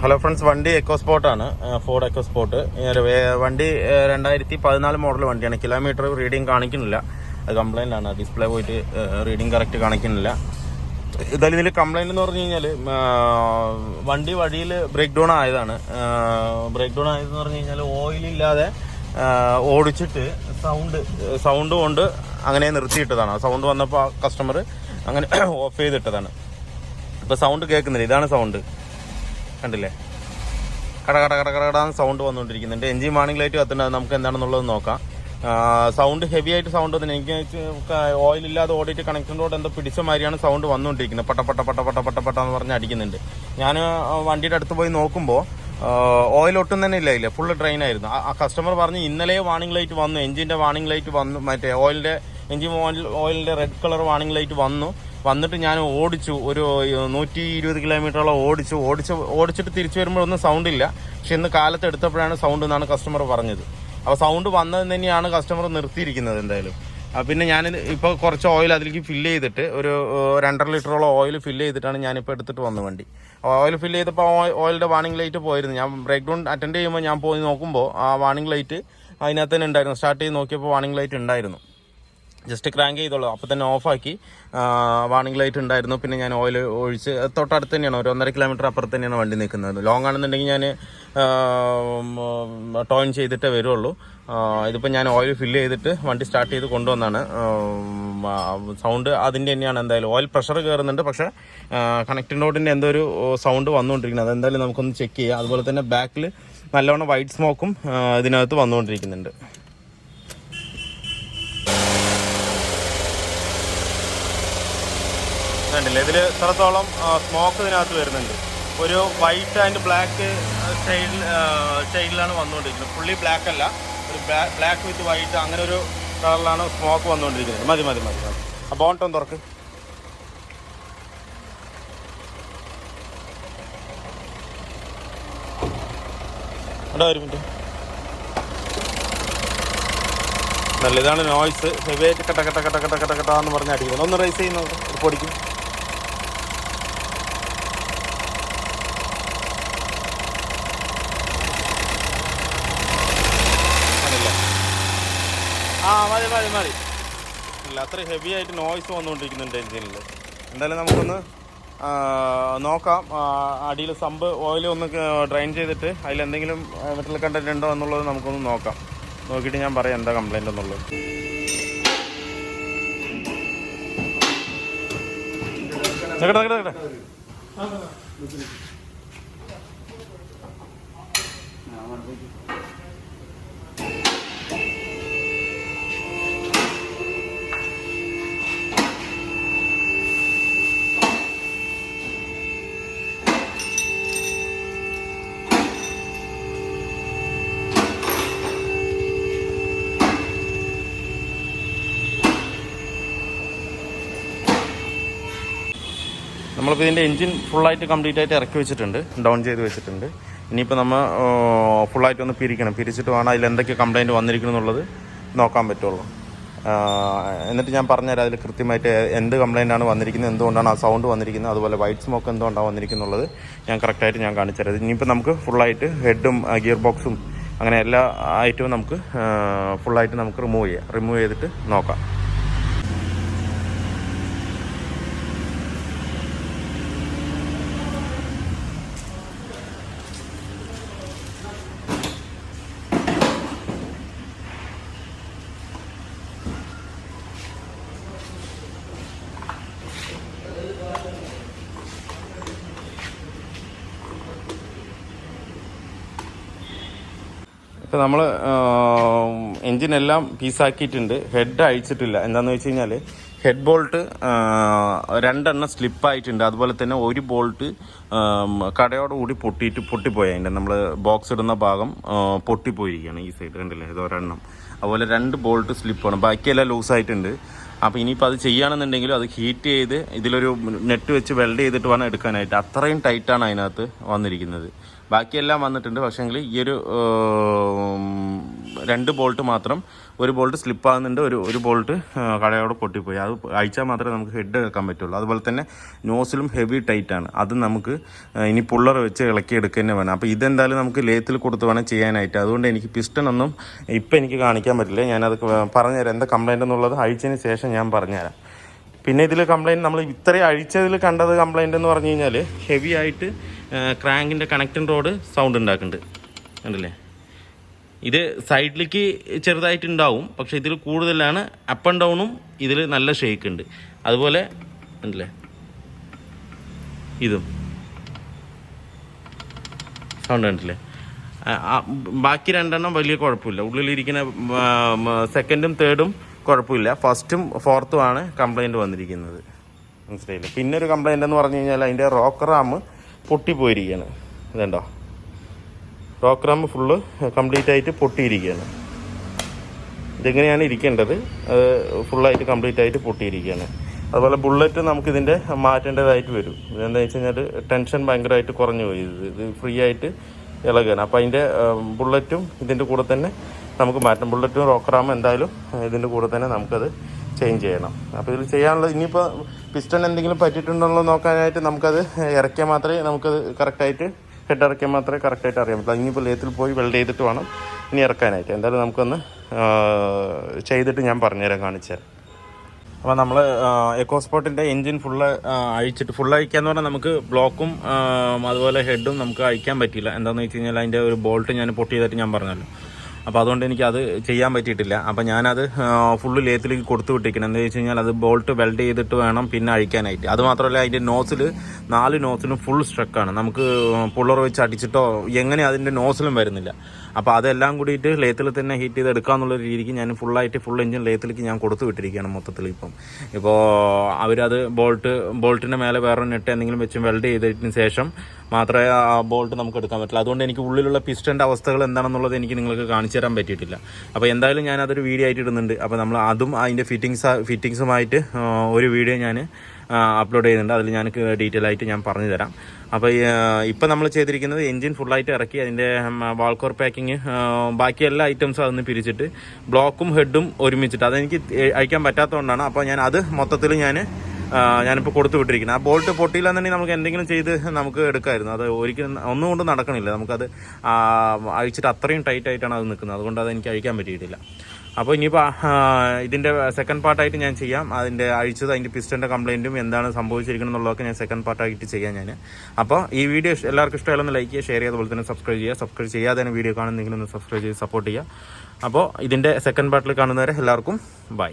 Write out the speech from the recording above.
Hello friends, വണ്ടി എക്കോസ്പോർട്ടാണ്. Ford EcoSport. വണ്ടി 2014 model വണ്ടിയാണ്. കിലോമീറ്റർ റീഡിങ് കാണിക്കുന്നില്ല, അത് കംപ്ലൈൻ്റ് ആണ്. ഡിസ്പ്ലേ പോയിട്ട് റീഡിങ് കറക്റ്റ് കാണിക്കുന്നില്ല. ഇതായാലും ഇതിൽ കംപ്ലൈൻറ്റ് എന്ന് പറഞ്ഞു കഴിഞ്ഞാൽ വണ്ടി വഴിയിൽ ബ്രേക്ക് ഡൗൺ ആയതാണ്. ബ്രേക്ക് ഡൗൺ ആയതെന്ന് പറഞ്ഞു കഴിഞ്ഞാൽ ഓയിലില്ലാതെ ഓടിച്ചിട്ട് സൗണ്ട് കൊണ്ട് അങ്ങനെ നിർത്തിയിട്ടതാണ്. സൗണ്ട് വന്നപ്പോൾ കസ്റ്റമർ അങ്ങനെ ഓഫ് ചെയ്തിട്ടതാണ്. ഇപ്പോൾ സൗണ്ട് കേൾക്കുന്നില്ല. ഇതാണ് സൗണ്ട്, കണ്ടില്ലേ? കടകടാന്ന് സൗണ്ട് വന്നുകൊണ്ടിരിക്കുന്നുണ്ട്. എൻജിൻ വാർണിംഗ് ലൈറ്റ് കത്തുന്നത്. നമുക്ക് എന്താണെന്നുള്ളത് നോക്കാം. സൗണ്ട് ഹെവി ആയിട്ട് സൗണ്ട് വന്നിട്ട് എനിക്ക് ഓയിലില്ലാതെ ഓടിയിട്ട് കണക്ഷനോട് എന്തോ പിടിച്ച മാതിരിയാണ് സൗണ്ട് വന്നുകൊണ്ടിരിക്കുന്നത്. പട്ട എന്ന് പറഞ്ഞ് അടിക്കുന്നുണ്ട്. ഞാൻ വണ്ടിയുടെ അടുത്ത് പോയി നോക്കുമ്പോൾ ഓയിൽ ഒട്ടും തന്നെ ഇല്ല, ഫുള്ള് ഡ്രെയിൻ ആയിരുന്നു. ആ കസ്റ്റമർ പറഞ്ഞ് ഇന്നലെ വാർണിംഗ് ലൈറ്റ് വന്നു, എൻജിൻ്റെ വാർണിംഗ് ലൈറ്റ് വന്നു, മറ്റേ ഓയിലിൻ്റെ റെഡ് കളർ വാർണിംഗ് ലൈറ്റ് വന്നിട്ട് ഞാൻ ഓടിച്ചു. ഒരു 120 കിലോമീറ്ററോളം ഓടിച്ചിട്ട് തിരിച്ചു വരുമ്പോഴൊന്നും സൗണ്ട് ഇല്ല. പക്ഷെ ഇന്ന് കാലത്ത് എടുത്തപ്പോഴാണ് സൗണ്ട് എന്നാണ് കസ്റ്റമർ പറഞ്ഞത്. അപ്പോൾ സൗണ്ട് വന്നത് തന്നെയാണ് കസ്റ്റമർ നിർത്തിയിരിക്കുന്നത് എന്തായാലും. പിന്നെ ഞാനിത് ഇപ്പോൾ കുറച്ച് ഓയിൽ അതിലേക്ക് ഫില്ല് ചെയ്തിട്ട് ഒരു 2.5 ലിറ്ററോളം ഓയിൽ ഫില്ല് ചെയ്തിട്ടാണ് ഞാനിപ്പോൾ എടുത്തിട്ട് വന്ന വണ്ടി. ഓയിൽ ഫില്ല് ചെയ്തപ്പോൾ ഓയിലിൻ്റെ വാർണിംഗ് ലൈറ്റ് പോയിരുന്നു. ഞാൻ ബ്രേക്ക് ഡൗൺ അറ്റൻഡ് ചെയ്യുമ്പോൾ ഞാൻ പോയി നോക്കുമ്പോൾ ആ വാർണിംഗ് ലൈറ്റ് അതിനകത്ത് തന്നെ ഉണ്ടായിരുന്നു. സ്റ്റാർട്ട് ചെയ്ത് നോക്കിയപ്പോൾ വാർണിംഗ് ലൈറ്റ് ഉണ്ടായിരുന്നു. ജസ്റ്റ് ക്രാങ്ക് ചെയ്തോളൂ, അപ്പോൾ തന്നെ ഓഫാക്കി. വാർണിംഗ് ലൈറ്റ് ഉണ്ടായിരുന്നു. പിന്നെ ഞാൻ ഓയിൽ ഒഴിച്ച് തൊട്ടടുത്ത് തന്നെയാണ്, ഒരു 1.5 കിലോമീറ്റർ അപ്പുറത്ത് തന്നെയാണ് വണ്ടി നിൽക്കുന്നത്. ലോങ് ആണെന്നുണ്ടെങ്കിൽ ഞാൻ ടോൺ ചെയ്തിട്ടേ വരുള്ളൂ. ഇതിപ്പോൾ ഞാൻ ഓയിൽ ഫില്ല് ചെയ്തിട്ട് വണ്ടി സ്റ്റാർട്ട് ചെയ്ത് കൊണ്ടുവന്നാണ്. സൗണ്ട് അതിൻ്റെ തന്നെയാണ്. എന്തായാലും ഓയിൽ പ്രഷർ കയറുന്നുണ്ട്, പക്ഷേ കണക്റ്റിംഗ് റോഡിൻ്റെ എന്തോ ഒരു സൗണ്ട് വന്നുകൊണ്ടിരിക്കുന്നത്. അതെന്തായാലും നമുക്കൊന്ന് ചെക്ക് ചെയ്യാം. അതുപോലെ തന്നെ ബാക്കിൽ നല്ലവണ്ണം വൈറ്റ് സ്മോക്കും ഇതിനകത്ത് വന്നുകൊണ്ടിരിക്കുന്നുണ്ട്. കണ്ടില്ലേ, ഇതിൽ ഇത്രത്തോളം സ്മോക്ക് ഇതിനകത്ത് വരുന്നുണ്ട്. ഒരു വൈറ്റ് ആൻഡ് ബ്ലാക്ക് ഷെയ്ഡിലാണ് വന്നുകൊണ്ടിരിക്കുന്നത്. ഫുള്ളി ബ്ലാക്ക് അല്ല, ഒരു ബ്ലാക്ക് വിത്ത് വൈറ്റ്, അങ്ങനെ ഒരു കളറിലാണ് സ്മോക്ക് വന്നുകൊണ്ടിരിക്കുന്നത്. മതി. ആ ബോണ്ടൊന്ന് തുറക്ക്. ഒരു മിനിറ്റ്. നല്ല ഇതാണ് നോയ്സ്. ഹെവി ആയിട്ട് കട്ട എന്ന് പറഞ്ഞ് അടിക്കുന്നത്. ഒന്ന് റൈസ് ചെയ്യുന്നത് പൊടിക്കും. മതി. ഇല്ല, അത്ര ഹെവി ആയിട്ട് നോയ്സ് വന്നുകൊണ്ടിരിക്കുന്നുണ്ട് എൻജിനിൽ. എന്തായാലും നമുക്കൊന്ന് നോക്കാം. അടിയിൽ സമ്പ് ഓയിൽ ഒന്ന് ഡ്രൈൻ ചെയ്തിട്ട് അതിലെന്തെങ്കിലും മെറ്റൽ കണ്ടന്റ് ഉണ്ടോ എന്നുള്ളത് നമുക്കൊന്ന് നോക്കാം. നോക്കിയിട്ട് ഞാൻ പറയാം എന്താ കംപ്ലൈൻ്റ് എന്നുള്ളത്. നമ്മളിപ്പോൾ ഇതിൻ്റെ എൻജിൻ ഫുള്ളായിട്ട് കംപ്ലീറ്റ് ആയിട്ട് ഇറക്കി വെച്ചിട്ടുണ്ട്, ഡൗൺ ചെയ്ത് വെച്ചിട്ടുണ്ട്. ഇനിയിപ്പോൾ നമ്മൾ ഫുള്ളായിട്ട് ഒന്ന് പിരിച്ചിട്ട് വേണം അതിൽ എന്തൊക്കെ കംപ്ലൈൻറ്റ് വന്നിരിക്കണം എന്നുള്ളത് നോക്കാൻ പറ്റുള്ളൂ. എന്നിട്ട് ഞാൻ പറഞ്ഞുതരാം അതിൽ കൃത്യമായിട്ട് എന്ത് കംപ്ലൈൻ്റാണ് വന്നിരിക്കുന്നത്, എന്തുകൊണ്ടാണ് ആ സൗണ്ട് വന്നിരിക്കുന്നത്, അതുപോലെ വൈറ്റ് സ്മോക്ക് എന്തുകൊണ്ടാണ് വന്നിരിക്കുന്നുള്ളത് ഞാൻ കറക്റ്റായിട്ട് ഞാൻ കാണിച്ചു തരാം. ഇനിയിപ്പോൾ നമുക്ക് ഫുള്ളായിട്ട് ഹെഡും ഗിയർ ബോക്സും അങ്ങനെ എല്ലാ ഐറ്റവും നമുക്ക് ഫുള്ളായിട്ട് നമുക്ക് റിമൂവ് ചെയ്തിട്ട് നോക്കാം. ഇപ്പോൾ നമ്മൾ എൻജിനെല്ലാം പീസാക്കിയിട്ടുണ്ട്. ഹെഡ് അഴിച്ചിട്ടില്ല. എന്താണെന്ന് വെച്ച് കഴിഞ്ഞാൽ ഹെഡ് ബോൾട്ട് 2 സ്ലിപ്പായിട്ടുണ്ട്. അതുപോലെ തന്നെ ഒരു ബോൾട്ട് കടയോടുകൂടി പൊട്ടിപ്പോയി. അതിൻ്റെ നമ്മൾ ബോക്സ് ഇടുന്ന ഭാഗം പൊട്ടിപ്പോയിരിക്കുകയാണ്. ഈ സൈഡ് കണ്ടില്ലേ, ഇത് ഒരെണ്ണം. അതുപോലെ 2 ബോൾട്ട് സ്ലിപ്പാണ്, ബാക്കിയെല്ലാം ലൂസായിട്ടുണ്ട്. അപ്പോൾ ഇനിയിപ്പോൾ അത് ചെയ്യുകയാണെന്നുണ്ടെങ്കിലും അത് ഹീറ്റ് ചെയ്ത് ഇതിലൊരു നെറ്റ് വെച്ച് വെൽഡ് ചെയ്തിട്ട് വേണം എടുക്കാനായിട്ട്. അത്രയും ടൈറ്റാണ് അതിനകത്ത് വന്നിരിക്കുന്നത്. ബാക്കിയെല്ലാം വന്നിട്ടുണ്ട്. പക്ഷേങ്കിൽ ഈ ഒരു 2 ബോൾട്ട് മാത്രം, ഒരു ബോൾട്ട് സ്ലിപ്പാകുന്നുണ്ട്, ഒരു ബോൾട്ട് കടയോടെ പൊട്ടിപ്പോയി. അത് അഴിച്ചാൽ മാത്രമേ നമുക്ക് ഹെഡ് വെക്കാൻ പറ്റുള്ളൂ. അതുപോലെ തന്നെ നോസിലും ഹെവി ടൈറ്റാണ്, അത് നമുക്ക് ഇനി പുള്ളർ വെച്ച് ഇളക്കി എടുക്കുക തന്നെ വേണം. അപ്പോൾ ഇതെന്തായാലും നമുക്ക് ലേത്തിൽ കൊടുത്ത് വേണം ചെയ്യാനായിട്ട്. അതുകൊണ്ട് എനിക്ക് പിസ്റ്റണൊന്നും ഇപ്പം എനിക്ക് കാണിക്കാൻ പറ്റില്ല. ഞാനത് പറഞ്ഞുതരാം എന്താ കംപ്ലൈൻറ്റ് എന്നുള്ളത് അഴിച്ചതിന് ശേഷം ഞാൻ പറഞ്ഞുതരാം. പിന്നെ ഇതിൽ കംപ്ലൈൻറ്റ് നമ്മൾ ഇത്രയും അഴിച്ചതിൽ കണ്ടത് കംപ്ലൈൻറ്റ് എന്ന് പറഞ്ഞു കഴിഞ്ഞാൽ ഹെവി ആയിട്ട് ക്രാങ്കിൻ്റെ കണക്റ്റിംഗ് റോഡ് സൗണ്ട് ഉണ്ടാക്കുന്നുണ്ട്, കണ്ടില്ലേ? ഇത് സൈഡിലേക്ക് ചെറുതായിട്ടുണ്ടാവും, പക്ഷേ ഇതിൽ കൂടുതലാണ് അപ്പ് ആൻഡ് ഡൗണും ഇതിൽ നല്ല ഷേക്ക് ഉണ്ട്. അതുപോലെ കണ്ടില്ലേ ഇതും സൗണ്ട് കണ്ടില്ലേ? ബാക്കി 2 എണ്ണം വലിയ കുഴപ്പമില്ല, ഉള്ളിലിരിക്കുന്ന സെക്കൻഡും തേർഡും കുഴപ്പമില്ല, ഫസ്റ്റും ഫോർത്തും ആണ് കംപ്ലൈൻറ്റ് വന്നിരിക്കുന്നത്, മനസ്സിലായില്ല. പിന്നെ ഒരു കംപ്ലൈൻ്റ് എന്ന് പറഞ്ഞു കഴിഞ്ഞാൽ അതിൻ്റെ റോക്കർ റാം പൊട്ടിപ്പോയിരിക്കുകയാണ്. ഇതുണ്ടോ, റോക്കർ റാം ഫുള്ള് കംപ്ലീറ്റ് ആയിട്ട് പൊട്ടിയിരിക്കുകയാണ്. ഇതെങ്ങനെയാണ് ഇരിക്കേണ്ടത്, അത് ഫുള്ളായിട്ട് കംപ്ലീറ്റ് ആയിട്ട് പൊട്ടിയിരിക്കുകയാണ്. അതുപോലെ ബുള്ളറ്റ് നമുക്കിതിൻ്റെ മാറ്റേണ്ടതായിട്ട് വരും. ഇതെന്താ വെച്ച് കഴിഞ്ഞാൽ ടെൻഷൻ ഭയങ്കരമായിട്ട് കുറഞ്ഞു പോയി, ഇത് ഫ്രീ ആയിട്ട് ഇളകുകയാണ്. അപ്പോൾ അതിൻ്റെ ബുള്ളറ്റും ഇതിൻ്റെ കൂടെ തന്നെ നമുക്ക് മാറ്റണം. ബുള്ളറ്റും റോക്കറാമും എന്തായാലും ഇതിൻ്റെ കൂടെ തന്നെ നമുക്കത് ചേഞ്ച് ചെയ്യണം. അപ്പോൾ ഇതിൽ ചെയ്യാനുള്ളത് ഇനിയിപ്പോൾ പിസ്റ്റൺ എന്തെങ്കിലും പറ്റിയിട്ടുണ്ടോ നോക്കാനായിട്ട് നമുക്കത് ഇറക്കിയാൽ മാത്രമേ നമുക്കത് കറക്റ്റായിട്ട് ഹെഡ് ഇറക്കിയാൽ മാത്രമേ കറക്റ്റായിട്ട് അറിയാൻ പറ്റുള്ളൂ. ഇനിയിപ്പോൾ ലേത്തിൽ പോയി വെൽഡ് ചെയ്തിട്ട് വേണം ഇനി ഇറക്കാനായിട്ട്. എന്തായാലും നമുക്കൊന്ന് ചെയ്തിട്ട് ഞാൻ പറഞ്ഞുതരാം, കാണിച്ചു തരാം. അപ്പോൾ നമ്മൾ എക്കോസ്പോർട്ടിൻ്റെ എൻജിൻ അഴിച്ചിട്ട് ഫുൾ അഴിക്കാന്ന് പറഞ്ഞാൽ നമുക്ക് ബ്ലോക്കും അതുപോലെ ഹെഡും നമുക്ക് അഴിക്കാൻ പറ്റില്ല. എന്താണെന്ന് വെച്ച് കഴിഞ്ഞാൽ അതിൻ്റെ ഒരു ബോൾട്ട് ഞാൻ പൊട്ടി ചെയ്തിട്ട് ഞാൻ പറഞ്ഞല്ലോ. അപ്പോൾ അതുകൊണ്ട് എനിക്കത് ചെയ്യാൻ പറ്റിയിട്ടില്ല. അപ്പോൾ ഞാനത് ഫുള്ള് ലേത്തിലേക്ക് കൊടുത്തു വിട്ടിരിക്കണം. എന്താ വെച്ച് കഴിഞ്ഞാൽ അത് ബോൾട്ട് വെൽഡ് ചെയ്തിട്ട് വേണം പിന്നെ അഴിക്കാനായിട്ട്. അതുമാത്രമല്ല അതിൻ്റെ നോസിൽ 4 നോസിലും ഫുൾ സ്ട്രക്കാണ്. നമുക്ക് പുള്ളർ വെച്ച് അടിച്ചിട്ടോ എങ്ങനെ അതിൻ്റെ നോസിലും വരുന്നില്ല. അപ്പോൾ അതെല്ലാം കൂടിയിട്ട് ലേത്തിൽ തന്നെ ഹീറ്റ് ചെയ്ത് എടുക്കാമെന്നുള്ളൊരു രീതിക്ക് ഞാൻ ഫുൾ എഞ്ചിൻ ലേത്തിലേക്ക് ഞാൻ കൊടുത്തു വിട്ടിരിക്കുകയാണ് മൊത്തത്തിൽ. ഇപ്പോൾ അവരത് ബോൾട്ടിൻ്റെ മേലെ വേറെ നെറ്റ് എന്തെങ്കിലും വെച്ച് വെൽഡ് ചെയ്തതിന് ശേഷം മാത്രമേ ആ ബോൾട്ട് നമുക്ക് എടുക്കാൻ പറ്റില്ല. അതുകൊണ്ട് എനിക്ക് ഉള്ളിലുള്ള പിസ്റ്റൻ്റെ അവസ്ഥകൾ എന്താണെന്നുള്ളത് എനിക്ക് നിങ്ങൾക്ക് കാണിച്ചു തരാൻ പറ്റിയിട്ടില്ല. അപ്പോൾ എന്തായാലും ഞാനതൊരു വീഡിയോ ആയിട്ട് ഇടുന്നുണ്ട്. അപ്പോൾ നമ്മൾ അതും അതിൻ്റെ ഫിറ്റിങ്സുമായിട്ട് ഒരു വീഡിയോ ഞാൻ അപ്ലോഡ് ചെയ്യുന്നുണ്ട്. അതിൽ ഞാൻ ഡീറ്റെയിൽ ആയിട്ട് ഞാൻ പറഞ്ഞു തരാം. അപ്പോൾ ഇപ്പം നമ്മൾ ചെയ്തിരിക്കുന്നത് എൻജിൻ ഫുള്ളായിട്ട് ഇറക്കി അതിൻ്റെ വാൾക്കോർ പാക്കിങ് ബാക്കി എല്ലാ ഐറ്റംസും അതൊന്ന് പിരിച്ചിട്ട് ബ്ലോക്കും ഹെഡും ഒരുമിച്ചിട്ട് അതെനിക്ക് അയക്കാൻ പറ്റാത്തതുകൊണ്ടാണ്. അപ്പോൾ ഞാൻ അത് മൊത്തത്തിൽ ഞാനിപ്പോൾ കൊടുത്തു വിട്ടിരിക്കുന്നത്. ആ ബോൾട്ട് പൊട്ടിയില്ലെന്നുണ്ടെങ്കിൽ നമുക്ക് എന്തെങ്കിലും ചെയ്ത് നമുക്ക് എടുക്കാമായിരുന്നു. അത് ഒരിക്കലും ഒന്നും കൊണ്ട് നടക്കണില്ല. നമുക്കത് അഴിച്ചിട്ട് അത്രയും ടൈറ്റായിട്ടാണ് അത് നിൽക്കുന്നത്. അതുകൊണ്ട് അതെനിക്ക് അഴിക്കാൻ പറ്റിയിട്ടില്ല. അപ്പോൾ ഇനിയിപ്പോൾ ഇതിൻ്റെ സെക്കൻഡ് പാർട്ടായിട്ട് ഞാൻ ചെയ്യാം. അതിൻ്റെ അഴിച്ചത് അതിൻ്റെ പിസ്റ്റൻ്റെ കംപ്ലയിൻറ്റും എന്താണ് സംഭവിച്ചിരിക്കണം എന്നുള്ളതൊക്കെ ഞാൻ സെക്കൻഡ് പാർട്ടായിട്ട് ചെയ്യാം ഞാൻ. അപ്പോൾ ഈ വീഡിയോ എല്ലാവർക്കും ഇഷ്ടമായാലൊന്ന് ലൈക്ക് ചെയ്യുക, ഷെയർ ചെയ്യുക, അതുപോലെ തന്നെ സബ്സ്ക്രൈബ് ചെയ്യുക. സബ്സ്ക്രൈബ് ചെയ്യാതെ തന്നെ വീഡിയോ കാണുന്നെങ്കിൽ ഒന്ന് സബ്സ്ക്രൈബ് ചെയ്ത് സപ്പോർട്ട് ചെയ്യുക. അപ്പോൾ ഇതിൻ്റെ സെക്കൻഡ് പാർട്ടിൽ കാണുന്നവരെ എല്ലാവർക്കും ബൈ.